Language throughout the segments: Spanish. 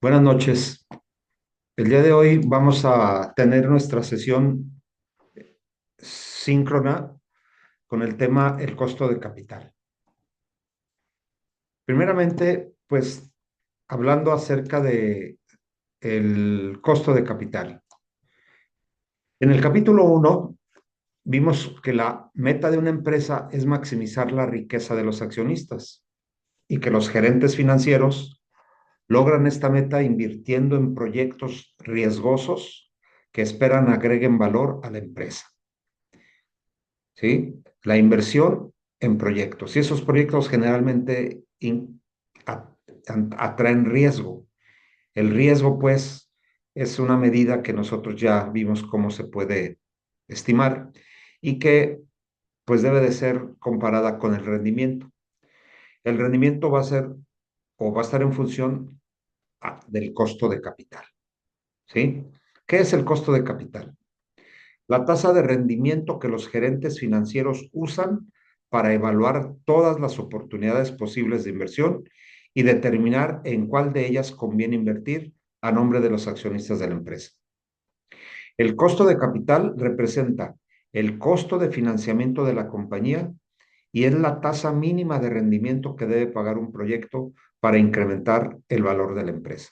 Buenas noches. El día de hoy vamos a tener nuestra sesión síncrona con el tema el costo de capital. Primeramente, pues hablando acerca de el costo de capital. En el capítulo 1 vimos que la meta de una empresa es maximizar la riqueza de los accionistas y que los gerentes financieros logran esta meta invirtiendo en proyectos riesgosos que esperan agreguen valor a la empresa. ¿Sí? La inversión en proyectos. Y esos proyectos generalmente atraen riesgo. El riesgo, pues, es una medida que nosotros ya vimos cómo se puede estimar y que, pues, debe de ser comparada con el rendimiento. El rendimiento va a ser o va a estar en función del costo de capital. ¿Sí? ¿Qué es el costo de capital? La tasa de rendimiento que los gerentes financieros usan para evaluar todas las oportunidades posibles de inversión y determinar en cuál de ellas conviene invertir a nombre de los accionistas de la empresa. El costo de capital representa el costo de financiamiento de la compañía y es la tasa mínima de rendimiento que debe pagar un proyecto para incrementar el valor de la empresa.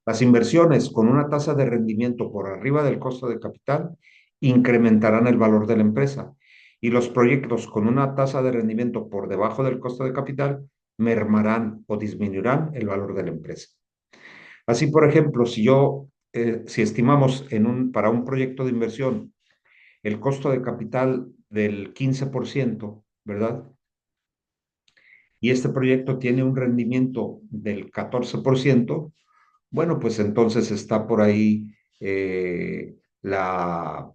Las inversiones con una tasa de rendimiento por arriba del costo de capital incrementarán el valor de la empresa y los proyectos con una tasa de rendimiento por debajo del costo de capital mermarán o disminuirán el valor de la empresa. Así, por ejemplo, si estimamos para un proyecto de inversión el costo de capital del 15%, ¿verdad? Y este proyecto tiene un rendimiento del 14%, bueno, pues entonces está por ahí la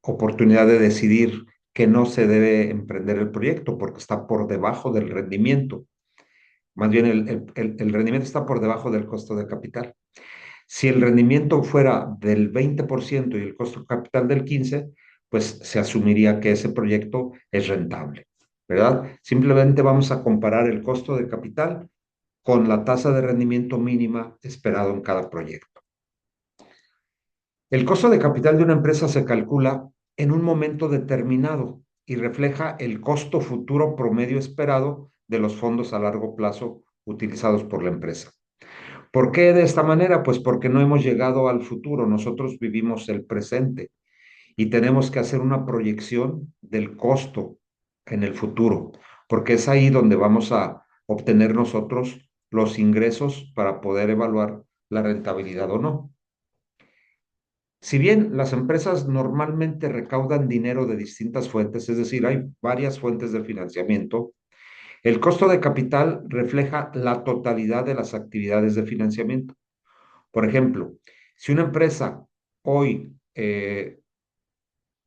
oportunidad de decidir que no se debe emprender el proyecto porque está por debajo del rendimiento. Más bien, el rendimiento está por debajo del costo de capital. Si el rendimiento fuera del 20% y el costo de capital del 15%, pues se asumiría que ese proyecto es rentable, ¿verdad? Simplemente vamos a comparar el costo de capital con la tasa de rendimiento mínima esperado en cada proyecto. El costo de capital de una empresa se calcula en un momento determinado y refleja el costo futuro promedio esperado de los fondos a largo plazo utilizados por la empresa. ¿Por qué de esta manera? Pues porque no hemos llegado al futuro, nosotros vivimos el presente y tenemos que hacer una proyección del costo en el futuro, porque es ahí donde vamos a obtener nosotros los ingresos para poder evaluar la rentabilidad o no. Si bien las empresas normalmente recaudan dinero de distintas fuentes, es decir, hay varias fuentes de financiamiento, el costo de capital refleja la totalidad de las actividades de financiamiento. Por ejemplo, si una empresa hoy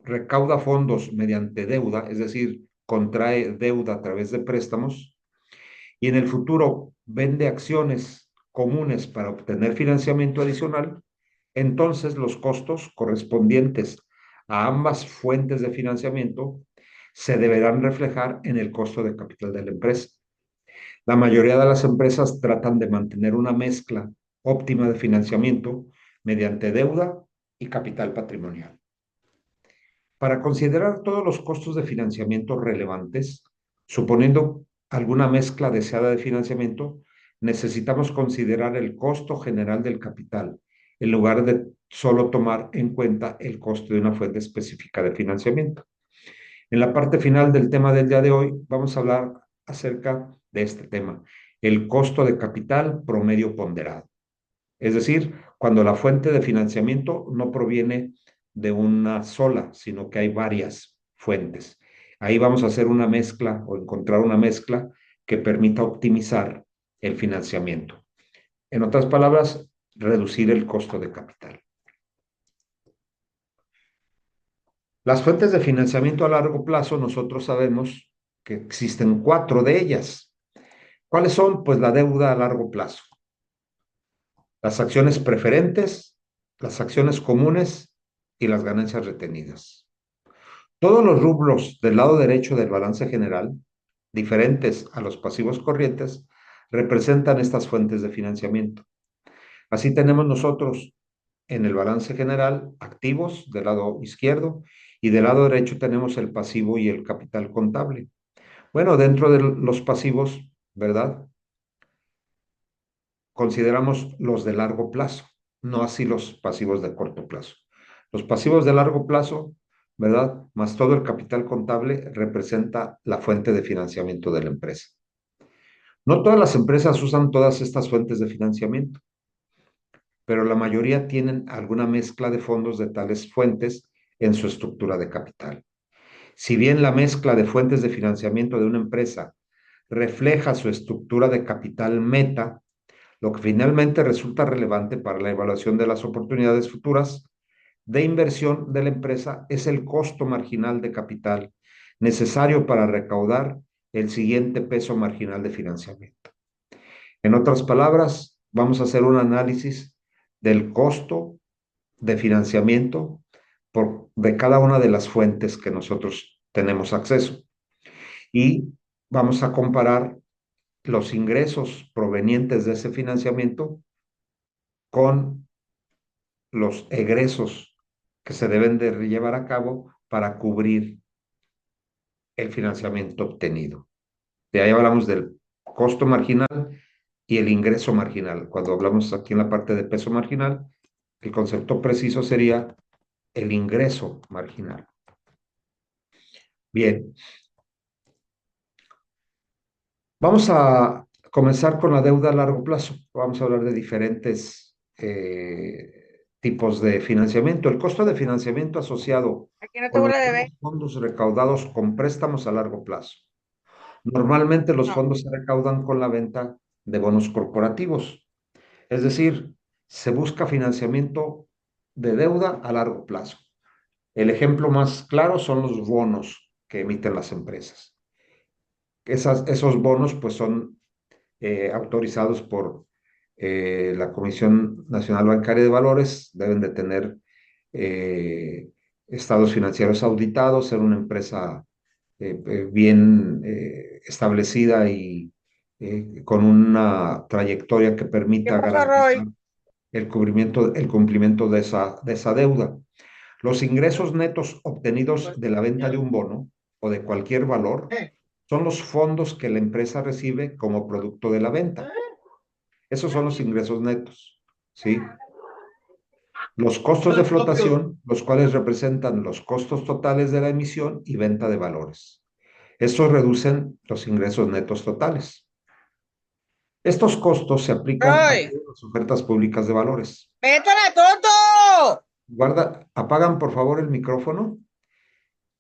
recauda fondos mediante deuda, es decir, contrae deuda a través de préstamos, y en el futuro vende acciones comunes para obtener financiamiento adicional, entonces los costos correspondientes a ambas fuentes de financiamiento se deberán reflejar en el costo de capital de la empresa. La mayoría de las empresas tratan de mantener una mezcla óptima de financiamiento mediante deuda y capital patrimonial. Para considerar todos los costos de financiamiento relevantes, suponiendo alguna mezcla deseada de financiamiento, necesitamos considerar el costo general del capital, en lugar de solo tomar en cuenta el costo de una fuente específica de financiamiento. En la parte final del tema del día de hoy, vamos a hablar acerca de este tema, el costo de capital promedio ponderado. Es decir, cuando la fuente de financiamiento no proviene de una sola, sino que hay varias fuentes. Ahí vamos a hacer una mezcla o encontrar una mezcla que permita optimizar el financiamiento. En otras palabras, reducir el costo de capital. Las fuentes de financiamiento a largo plazo, nosotros sabemos que existen 4 de ellas. ¿Cuáles son? Pues la deuda a largo plazo, las acciones preferentes, las acciones comunes y las ganancias retenidas. Todos los rublos del lado derecho del balance general, diferentes a los pasivos corrientes, representan estas fuentes de financiamiento. Así tenemos nosotros en el balance general activos del lado izquierdo y del lado derecho tenemos el pasivo y el capital contable. Bueno, dentro de los pasivos, ¿verdad? Consideramos los de largo plazo, no así los pasivos de corto plazo. Los pasivos de largo plazo, ¿verdad? Más todo el capital contable representa la fuente de financiamiento de la empresa. No todas las empresas usan todas estas fuentes de financiamiento, pero la mayoría tienen alguna mezcla de fondos de tales fuentes en su estructura de capital. Si bien la mezcla de fuentes de financiamiento de una empresa refleja su estructura de capital meta, lo que finalmente resulta relevante para la evaluación de las oportunidades futuras de inversión de la empresa es el costo marginal de capital necesario para recaudar el siguiente peso marginal de financiamiento. En otras palabras, vamos a hacer un análisis del costo de financiamiento de cada una de las fuentes que nosotros tenemos acceso y vamos a comparar los ingresos provenientes de ese financiamiento con los egresos que se deben de llevar a cabo para cubrir el financiamiento obtenido. De ahí hablamos del costo marginal y el ingreso marginal. Cuando hablamos aquí en la parte de peso marginal, el concepto preciso sería el ingreso marginal. Bien, vamos a comenzar con la deuda a largo plazo. Vamos a hablar de diferentes tipos de financiamiento. El costo de financiamiento asociado Aquí no te con los vuelve a beber. nuevos fondos recaudados con préstamos a largo plazo. Normalmente los No. fondos se recaudan con la venta de bonos corporativos, es decir, se busca financiamiento de deuda a largo plazo. El ejemplo más claro son los bonos que emiten las empresas. Esos bonos pues son autorizados por la Comisión Nacional Bancaria de Valores, deben de tener eh, estados financieros auditados, ser una empresa bien establecida y con una trayectoria que ¿Qué permita pasó, Roy? garantizar el cumplimiento de esa deuda. Los ingresos netos obtenidos de la venta de un bono o de cualquier valor son los fondos que la empresa recibe como producto de la venta. Esos son los ingresos netos, ¿sí? Los costos de flotación, los cuales representan los costos totales de la emisión y venta de valores. Estos reducen los ingresos netos totales. Estos costos se aplican a Roy, todas las ofertas públicas de valores. métela, tonto. Apagan por favor el micrófono.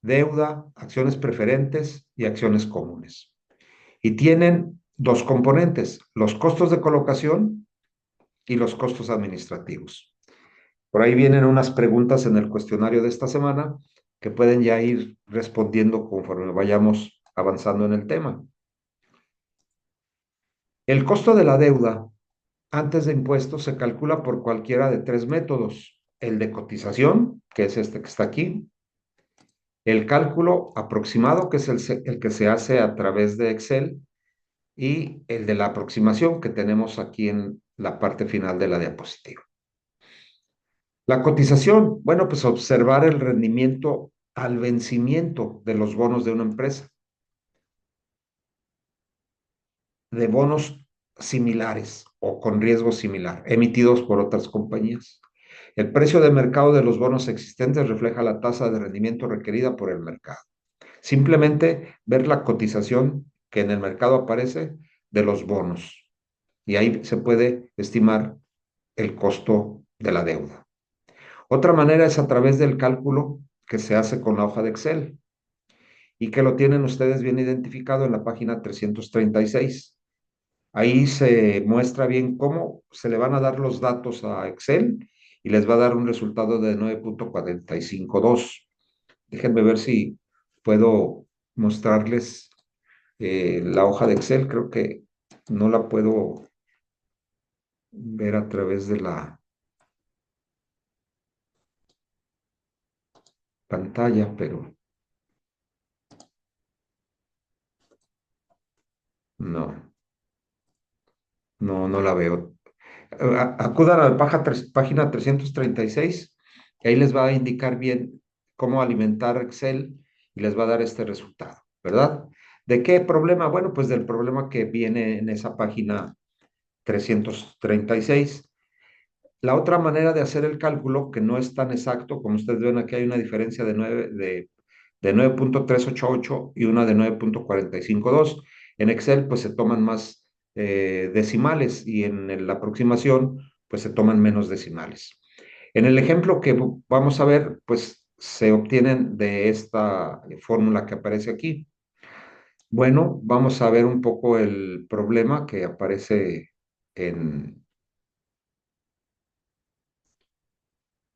Deuda, acciones preferentes y acciones comunes. Y tienen dos componentes, los costos de colocación y los costos administrativos. Por ahí vienen unas preguntas en el cuestionario de esta semana que pueden ya ir respondiendo conforme vayamos avanzando en el tema. El costo de la deuda antes de impuestos se calcula por cualquiera de tres métodos. El de cotización, que es este que está aquí, el cálculo aproximado, que es el que se hace a través de Excel, y el de la aproximación que tenemos aquí en la parte final de la diapositiva. La cotización, bueno, pues observar el rendimiento al vencimiento de los bonos de una empresa, de bonos similares o con riesgo similar, emitidos por otras compañías. El precio de mercado de los bonos existentes refleja la tasa de rendimiento requerida por el mercado. Simplemente ver la cotización que en el mercado aparece de los bonos y ahí se puede estimar el costo de la deuda. Otra manera es a través del cálculo que se hace con la hoja de Excel y que lo tienen ustedes bien identificado en la página 336. Ahí se muestra bien cómo se le van a dar los datos a Excel y les va a dar un resultado de 9.452. Déjenme ver si puedo mostrarles la hoja de Excel. Creo que no la puedo ver a través de la pantalla, pero no. No, no la veo. Acudan a la página 336 y ahí les va a indicar bien cómo alimentar Excel y les va a dar este resultado, ¿verdad? ¿De qué problema? Bueno, pues del problema que viene en esa página 336. La otra manera de hacer el cálculo, que no es tan exacto, como ustedes ven aquí hay una diferencia de 9.388 y una de 9.452. En Excel pues se toman más decimales y en la aproximación pues se toman menos decimales. En el ejemplo que vamos a ver pues se obtienen de esta fórmula que aparece aquí. Bueno, vamos a ver un poco el problema que aparece en,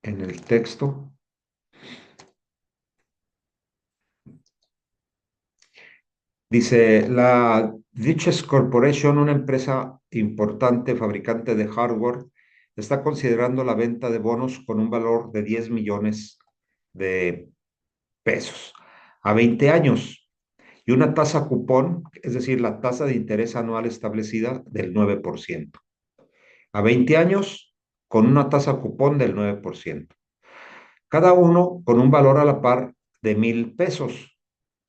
en el texto. Dice, la Ditches Corporation, una empresa importante fabricante de hardware, está considerando la venta de bonos con un valor de 10 millones de pesos a 20 años y una tasa cupón, es decir, la tasa de interés anual establecida del 9%. A 20 años con una tasa cupón del 9%. Cada uno con un valor a la par de 1,000 pesos.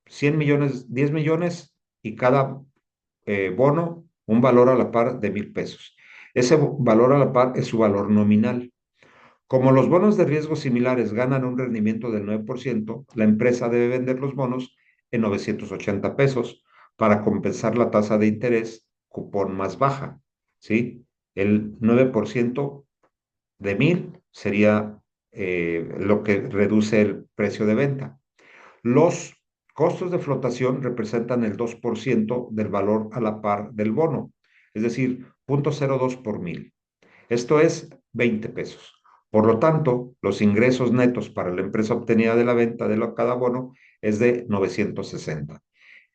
100 millones, 10 millones y cada bono un valor a la par de 1,000 pesos. Ese valor a la par es su valor nominal. Como los bonos de riesgo similares ganan un rendimiento del 9%, la empresa debe vender los bonos en 980 pesos para compensar la tasa de interés cupón más baja. ¿Sí? El 9% de 1,000 sería lo que reduce el precio de venta. Los costos de flotación representan el 2% del valor a la par del bono, es decir, 0,02 por 1,000. Esto es 20 pesos. Por lo tanto, los ingresos netos para la empresa obtenida de la venta de cada bono es de 960.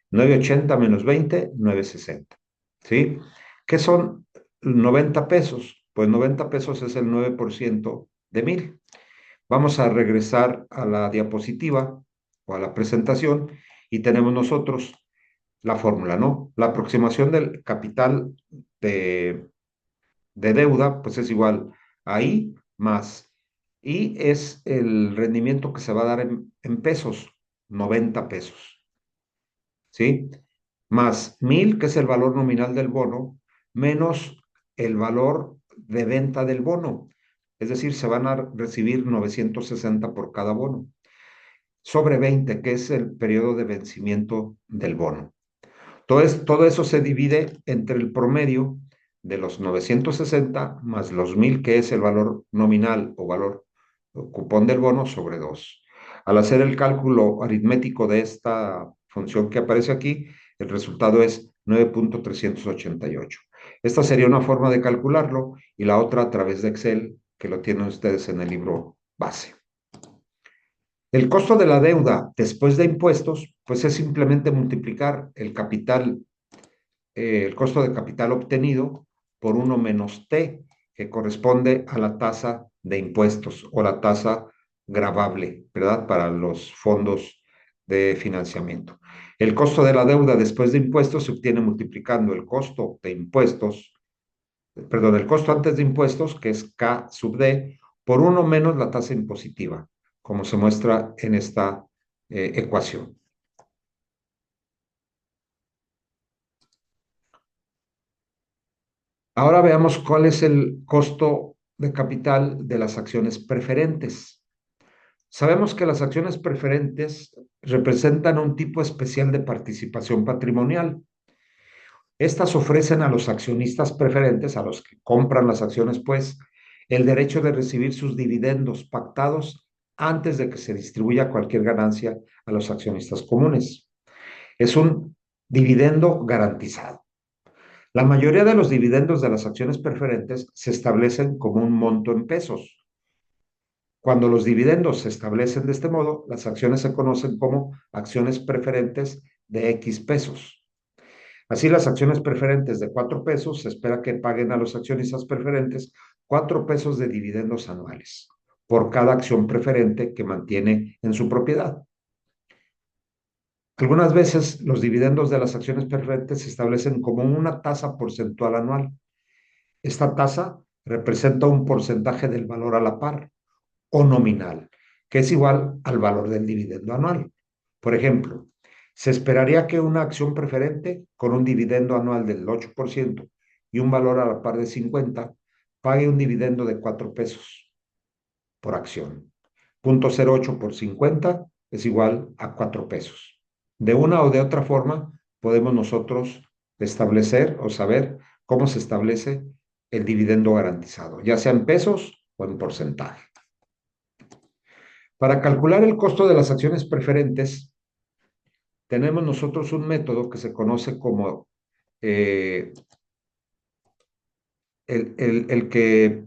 980 menos 20, 960. ¿Sí? ¿Qué son 90 pesos? Pues 90 pesos es el 9% de 1,000. Vamos a regresar a la diapositiva o a la presentación y tenemos nosotros la fórmula, ¿no? La aproximación del capital de, de deuda, pues es igual a I más I es el rendimiento que se va a dar en pesos, 90 pesos, ¿sí? Más 1,000, que es el valor nominal del bono, menos el valor de venta del bono. Es decir, se van a recibir 960 por cada bono sobre 20, que es el periodo de vencimiento del bono. Todo eso se divide entre el promedio de los 960 más los 1,000, que es el valor nominal o valor o cupón del bono, sobre 2. Al hacer el cálculo aritmético de esta función que aparece aquí, el resultado es 9.388. Esta sería una forma de calcularlo y la otra a través de Excel, que lo tienen ustedes en el libro base. El costo de la deuda después de impuestos, pues es simplemente multiplicar el capital, el costo de capital obtenido por 1 menos T, que corresponde a la tasa de impuestos o la tasa gravable, ¿verdad? Para los fondos de financiamiento. El costo de la deuda después de impuestos se obtiene multiplicando el costo de impuestos, perdón, el costo antes de impuestos, que es K sub D, por 1 menos la tasa impositiva, como se muestra en esta ecuación. Ahora veamos cuál es el costo de capital de las acciones preferentes. Sabemos que las acciones preferentes representan un tipo especial de participación patrimonial. Estas ofrecen a los accionistas preferentes, a los que compran las acciones, pues, el derecho de recibir sus dividendos pactados antes de que se distribuya cualquier ganancia a los accionistas comunes. Es un dividendo garantizado. La mayoría de los dividendos de las acciones preferentes se establecen como un monto en pesos. Cuando los dividendos se establecen de este modo, las acciones se conocen como acciones preferentes de X pesos. Así, las acciones preferentes de 4 pesos se espera que paguen a los accionistas preferentes 4 pesos de dividendos anuales por cada acción preferente que mantiene en su propiedad. Algunas veces los dividendos de las acciones preferentes se establecen como una tasa porcentual anual. Esta tasa representa un porcentaje del valor a la par o nominal, que es igual al valor del dividendo anual. Por ejemplo, se esperaría que una acción preferente con un dividendo anual del 8% y un valor a la par de 50 pague un dividendo de 4 pesos por acción. 0.08 por 50 es igual a 4 pesos. De una o de otra forma, podemos nosotros establecer o saber cómo se establece el dividendo garantizado, ya sea en pesos o en porcentaje. Para calcular el costo de las acciones preferentes, tenemos nosotros un método que se conoce como eh, el que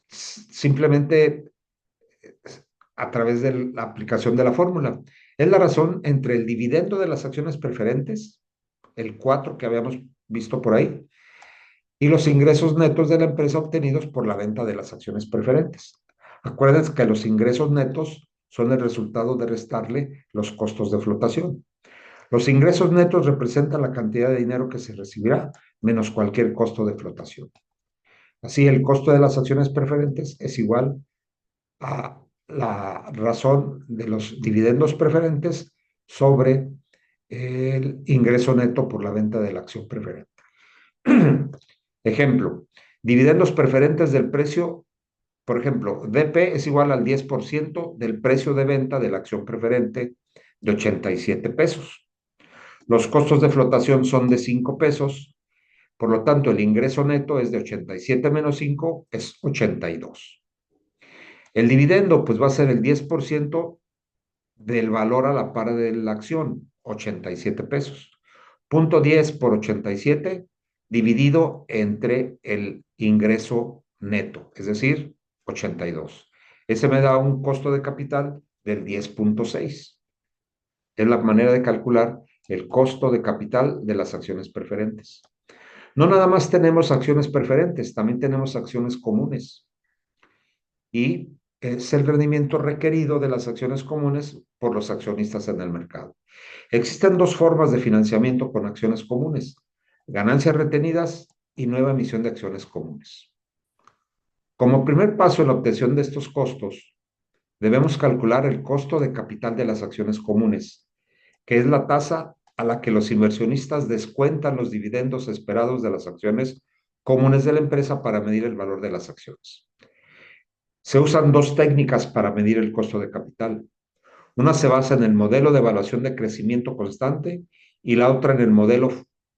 simplemente a través de la aplicación de la fórmula. Es la razón entre el dividendo de las acciones preferentes, el 4 que habíamos visto por ahí, y los ingresos netos de la empresa obtenidos por la venta de las acciones preferentes. Acuérdense que los ingresos netos son el resultado de restarle los costos de flotación. Los ingresos netos representan la cantidad de dinero que se recibirá menos cualquier costo de flotación. Así, el costo de las acciones preferentes es igual a la razón de los dividendos preferentes sobre el ingreso neto por la venta de la acción preferente. Ejemplo, dividendos preferentes del precio, por ejemplo, DP es igual al 10% del precio de venta de la acción preferente de 87 pesos. Los costos de flotación son de 5 pesos, por lo tanto el ingreso neto es de 87 menos 5 es 82. El dividendo pues va a ser el 10% del valor a la par de la acción, 87 pesos. Punto 10 por 87 dividido entre el ingreso neto, es decir, 82. Ese me da un costo de capital del 10.6. Es la manera de calcular el costo de capital de las acciones preferentes. No nada más tenemos acciones preferentes, también tenemos acciones comunes. Y es el rendimiento requerido de las acciones comunes por los accionistas en el mercado. Existen dos formas de financiamiento con acciones comunes: ganancias retenidas y nueva emisión de acciones comunes. Como primer paso en la obtención de estos costos, debemos calcular el costo de capital de las acciones comunes, que es la tasa a la que los inversionistas descuentan los dividendos esperados de las acciones comunes de la empresa para medir el valor de las acciones. Se usan dos técnicas para medir el costo de capital. Una se basa en el modelo de evaluación de crecimiento constante y la otra en el modelo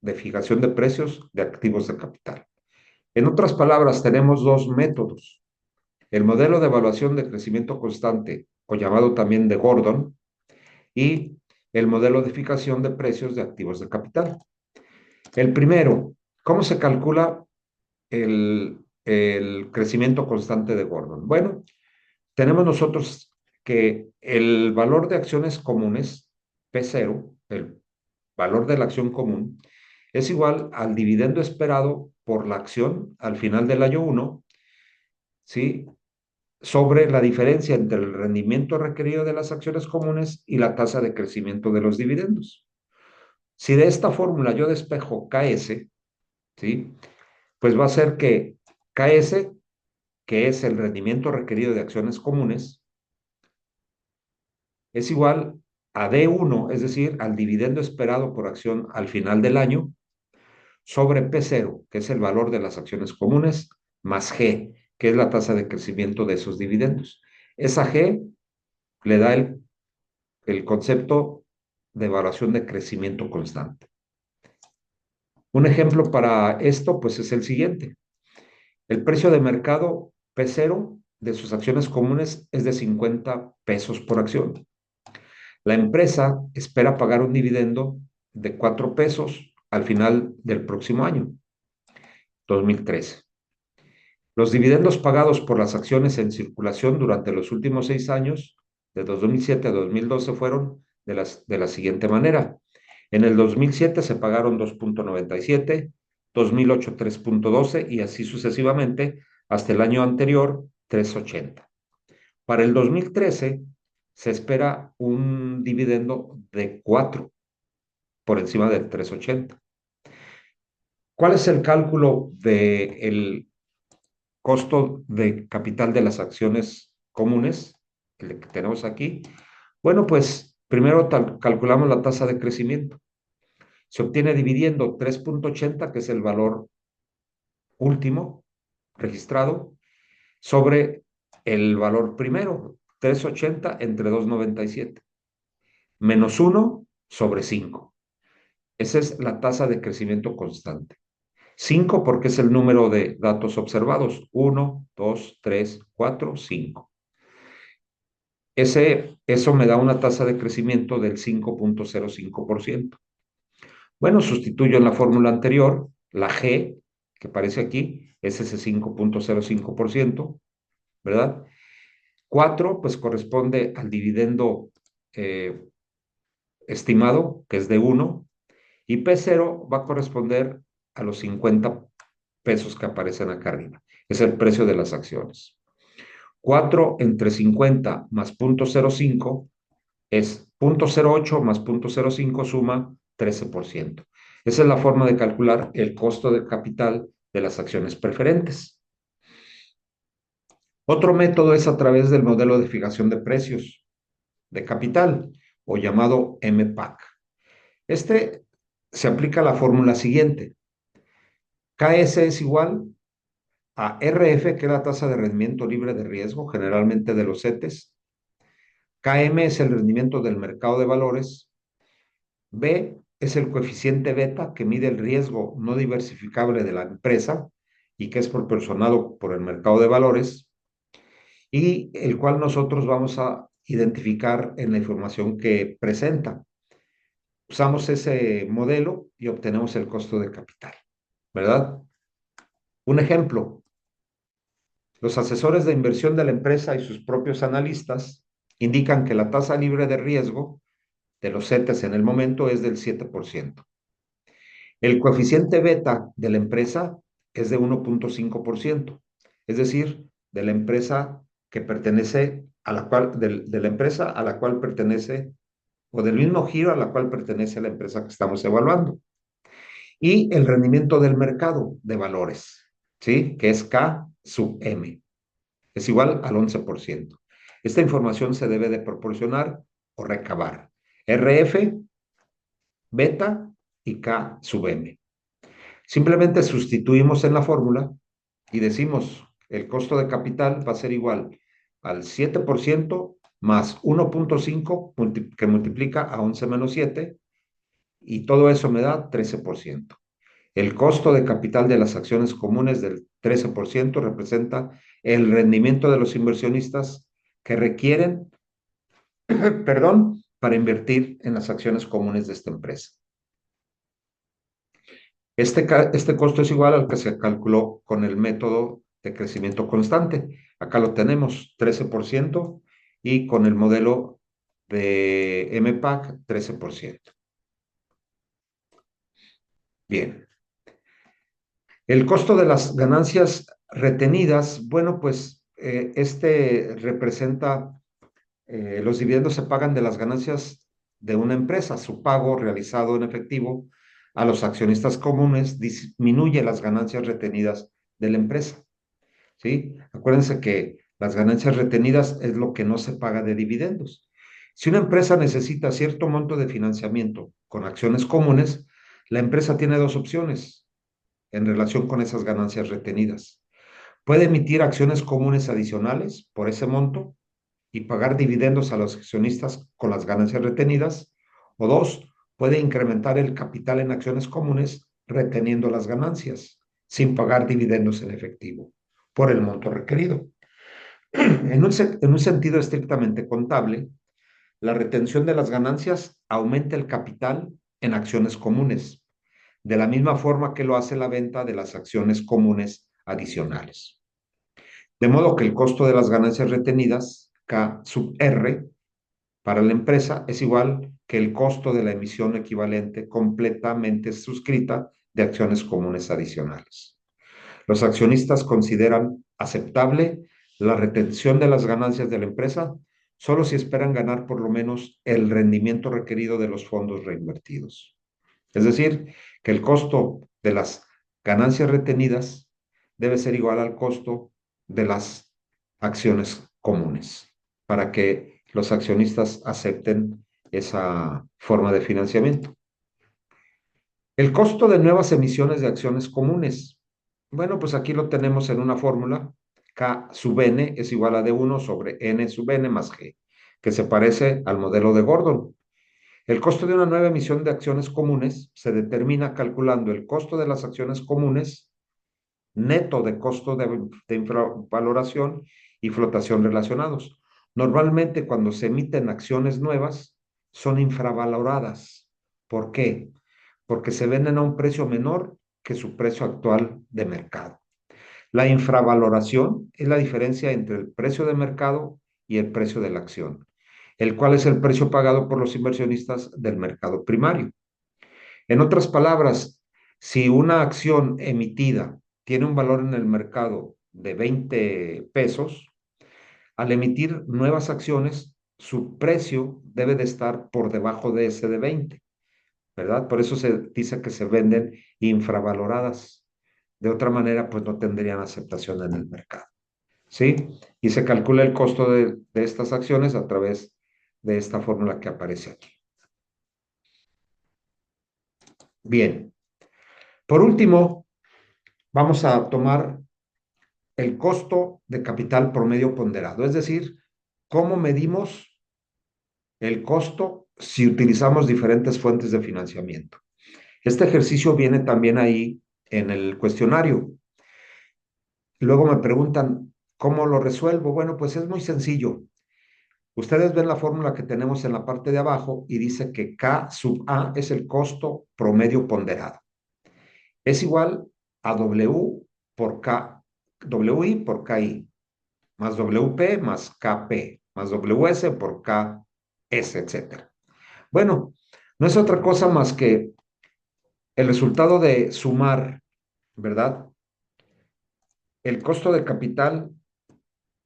de fijación de precios de activos de capital. En otras palabras, tenemos dos métodos: el modelo de evaluación de crecimiento constante, o llamado también de Gordon, y el modelo de fijación de precios de activos de capital. El primero, ¿cómo se calcula el crecimiento constante de Gordon? Bueno, tenemos nosotros que el valor de acciones comunes, P0, el valor de la acción común, es igual al dividendo esperado por la acción al final del año 1, ¿sí? Sobre la diferencia entre el rendimiento requerido de las acciones comunes y la tasa de crecimiento de los dividendos. Si de esta fórmula yo despejo KS, ¿sí? Pues va a ser que KS, que es el rendimiento requerido de acciones comunes, es igual a D1, es decir, al dividendo esperado por acción al final del año, sobre P0, que es el valor de las acciones comunes, más G, que es la tasa de crecimiento de esos dividendos. Esa G le da el concepto de evaluación de crecimiento constante. Un ejemplo para esto, pues, es el siguiente. El precio de mercado P0 de sus acciones comunes es de 50 pesos por acción. La empresa espera pagar un dividendo de 4 pesos al final del próximo año, 2013. Los dividendos pagados por las acciones en circulación durante los últimos 6 años, de 2007 a 2012, fueron de la siguiente manera. En el 2007 se pagaron 2.97, 2008 3.12 y así sucesivamente hasta el año anterior 3.80. Para el 2013 se espera un dividendo de 4 por encima del 3.80. ¿Cuál es el cálculo del costo de capital de las acciones comunes, el que tenemos aquí? Bueno, pues primero calculamos la tasa de crecimiento. Se obtiene dividiendo 3,80, que es el valor último registrado, sobre el valor primero, 3,80 entre 2,97, menos 1/5. Esa es la tasa de crecimiento constante. 5 porque es el número de datos observados. 1, 2, 3, 4, 5. Eso me da una tasa de crecimiento del 5,05%. Bueno, sustituyo en la fórmula anterior la G, que aparece aquí, es ese 5,05%, ¿verdad? 4 pues corresponde al dividendo eh, estimado, que es de 1, y P0 va a corresponder a los 50 pesos que aparecen acá arriba. Es el precio de las acciones. 4 entre 50 más 0,05 es 0,08 más 0,05 suma 13%. Esa es la forma de calcular el costo de capital de las acciones preferentes. Otro método es a través del modelo de fijación de precios de capital, o llamado MPAC. Este se aplica la fórmula siguiente. KS es igual a RF, que es la tasa de rendimiento libre de riesgo, generalmente de los CETES. KM es el rendimiento del mercado de valores. B es el coeficiente beta, que mide el riesgo no diversificable de la empresa y que es proporcionado por el mercado de valores, y el cual nosotros vamos a identificar en la información que presenta. Usamos ese modelo y obtenemos el costo de capital, ¿verdad? Un ejemplo: los asesores de inversión de la empresa y sus propios analistas indican que la tasa libre de riesgo de los CETES en el momento es del 7%. El coeficiente beta de la empresa es de 1,5%, es decir, de la empresa que pertenece a la cual, de la empresa a la cual pertenece, o del mismo giro a la cual pertenece la empresa que estamos evaluando. Y el rendimiento del mercado de valores, ¿sí? Que es K sub M, es igual al 11%. Esta información se debe de proporcionar o recabar. RF, beta y K sub M. Simplemente sustituimos en la fórmula y decimos el costo de capital va a ser igual al 7% más 1,5 que multiplica a 11 menos 7, y todo eso me da 13%. El costo de capital de las acciones comunes del 13% representa el rendimiento de los inversionistas que requieren, perdón, para invertir en las acciones comunes de esta empresa. Este costo es igual al que se calculó con el método de crecimiento constante. Acá lo tenemos, 13%, y con el modelo de MPAC, 13%. Bien. El costo de las ganancias retenidas, bueno, pues este representa, los dividendos se pagan de las ganancias de una empresa. Su pago realizado en efectivo a los accionistas comunes disminuye las ganancias retenidas de la empresa, ¿sí? Acuérdense que las ganancias retenidas es lo que no se paga de dividendos. Si una empresa necesita cierto monto de financiamiento con acciones comunes, la empresa tiene dos opciones en relación con esas ganancias retenidas. Puede emitir acciones comunes adicionales por ese monto y pagar dividendos a los accionistas con las ganancias retenidas. O dos, puede incrementar el capital en acciones comunes reteniendo las ganancias sin pagar dividendos en efectivo por el monto requerido. En un sentido estrictamente contable, la retención de las ganancias aumenta el capital en acciones comunes, de la misma forma que lo hace la venta de las acciones comunes adicionales. De modo que el costo de las ganancias retenidas, K sub R, para la empresa es igual que el costo de la emisión equivalente completamente suscrita de acciones comunes adicionales. Los accionistas consideran aceptable la retención de las ganancias de la empresa solo si esperan ganar por lo menos el rendimiento requerido de los fondos reinvertidos. Es decir, que el costo de las ganancias retenidas debe ser igual al costo de las acciones comunes para que los accionistas acepten esa forma de financiamiento. El costo de nuevas emisiones de acciones comunes. Bueno, pues aquí lo tenemos en una fórmula. K sub n es igual a D1 sobre N sub n más G, que se parece al modelo de Gordon. El costo de una nueva emisión de acciones comunes se determina calculando el costo de las acciones comunes neto de costo de infravaloración y flotación relacionados. Normalmente cuando se emiten acciones nuevas son infravaloradas. ¿Por qué? Porque se venden a un precio menor que su precio actual de mercado. La infravaloración es la diferencia entre el precio de mercado y el precio de la acción, el cual es el precio pagado por los inversionistas del mercado primario. En otras palabras, si una acción emitida tiene un valor en el mercado de 20 pesos, al emitir nuevas acciones, su precio debe de estar por debajo de ese de 20, ¿verdad? Por eso se dice que se venden infravaloradas. De otra manera, pues no tendrían aceptación en el mercado, ¿sí? Y se calcula el costo de estas acciones a través de esta fórmula que aparece aquí. Bien, por último, vamos a tomar el costo de capital promedio ponderado, es decir, cómo medimos el costo si utilizamos diferentes fuentes de financiamiento. Este ejercicio viene también ahí en el cuestionario. Luego me preguntan, ¿cómo lo resuelvo? Bueno, pues es muy sencillo. Ustedes ven la fórmula que tenemos en la parte de abajo y dice que K sub A es el costo promedio ponderado. Es igual a W por K, WI por KI, más WP más KP, más WS por KS, etcétera. Bueno, no es otra cosa más que el resultado de sumar, ¿verdad? El costo de capital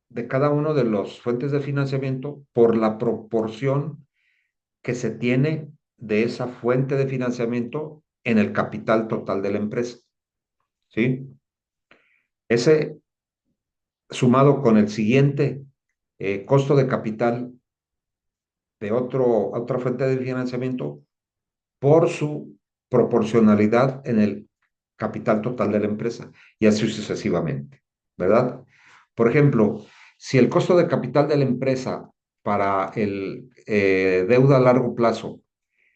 de cada uno de los fuentes de financiamiento por la proporción que se tiene de esa fuente de financiamiento en el capital total de la empresa, ¿sí? Ese sumado con el siguiente costo de capital de otra fuente de financiamiento por su proporcionalidad en el capital total de la empresa y así sucesivamente, ¿verdad? Por ejemplo, si el costo de capital de la empresa para el deuda a largo plazo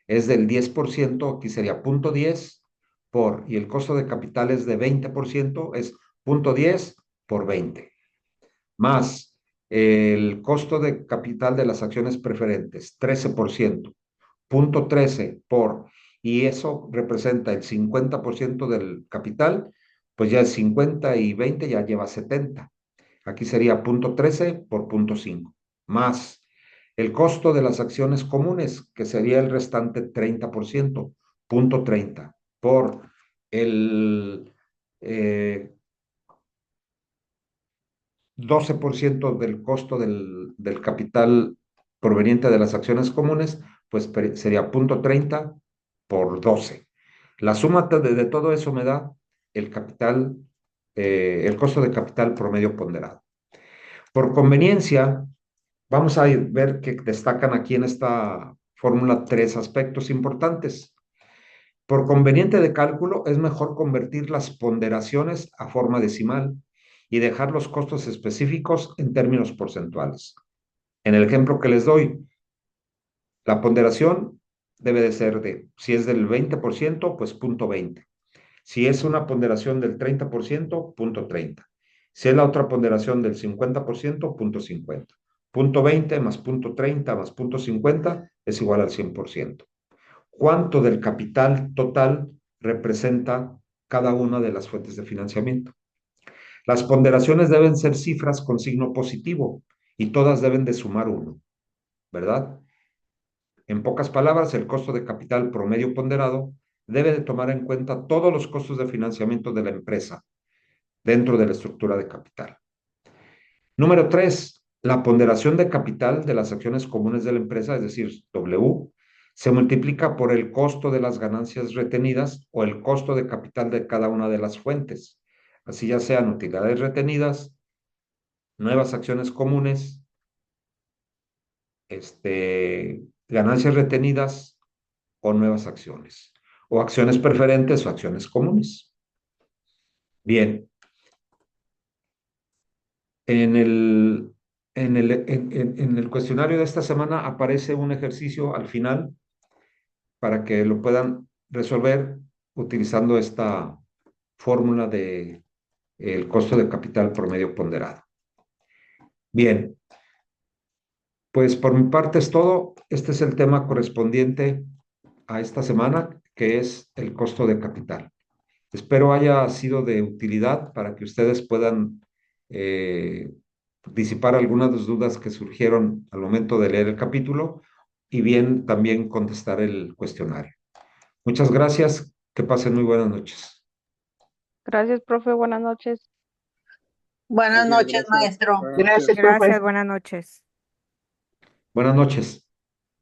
es del 10%, aquí sería 0.10 por, y el costo de capital es de 20%, es 0.10 por 20, más el costo de capital de las acciones preferentes, 13%, 0.13 por, y eso representa el 50% del capital, pues ya es 50 y 20 ya lleva 70. Aquí sería 0.13 por 0.5, más el costo de las acciones comunes, que sería el restante 30%, 0.30, por el 12% del costo del capital proveniente de las acciones comunes, pues sería 0.30 por 12. La suma de todo eso me da el capital, el costo de capital promedio ponderado. Por conveniencia, vamos a ver que destacan aquí en esta fórmula tres aspectos importantes. Por conveniente de cálculo, es mejor convertir las ponderaciones a forma decimal y dejar los costos específicos en términos porcentuales. En el ejemplo que les doy, la ponderación debe de ser de, si es del 20%, pues 0.20. Si es una ponderación del 30%, 0.30. Si es la otra ponderación del 50%, 0.50. 0.20 más 0.30 más 0.50 es igual al 100%. ¿Cuánto del capital total representa cada una de las fuentes de financiamiento? Las ponderaciones deben ser cifras con signo positivo y todas deben de sumar uno, ¿verdad? En pocas palabras, el costo de capital promedio ponderado debe de tomar en cuenta todos los costos de financiamiento de la empresa dentro de la estructura de capital. Número 3, la ponderación de capital de las acciones comunes de la empresa, es decir, W, se multiplica por el costo de las ganancias retenidas o el costo de capital de cada una de las fuentes. Así ya sean utilidades retenidas, nuevas acciones comunes, ganancias retenidas o nuevas acciones, o acciones preferentes o acciones comunes. Bien, en el, en el cuestionario de esta semana aparece un ejercicio al final para que lo puedan resolver utilizando esta fórmula de el costo de capital promedio ponderado. Bien, pues por mi parte es todo. Este es el tema correspondiente a esta semana, que es el costo de capital. Espero haya sido de utilidad para que ustedes puedan eh, disipar algunas de las dudas que surgieron al momento de leer el capítulo y bien también contestar el cuestionario. Muchas gracias. Que pasen muy buenas noches. Gracias, profe. Buenas noches. Buenas Muy bien, noches, gracias. maestro. Buenas noches. Gracias, profe. Gracias, buenas noches. Buenas noches.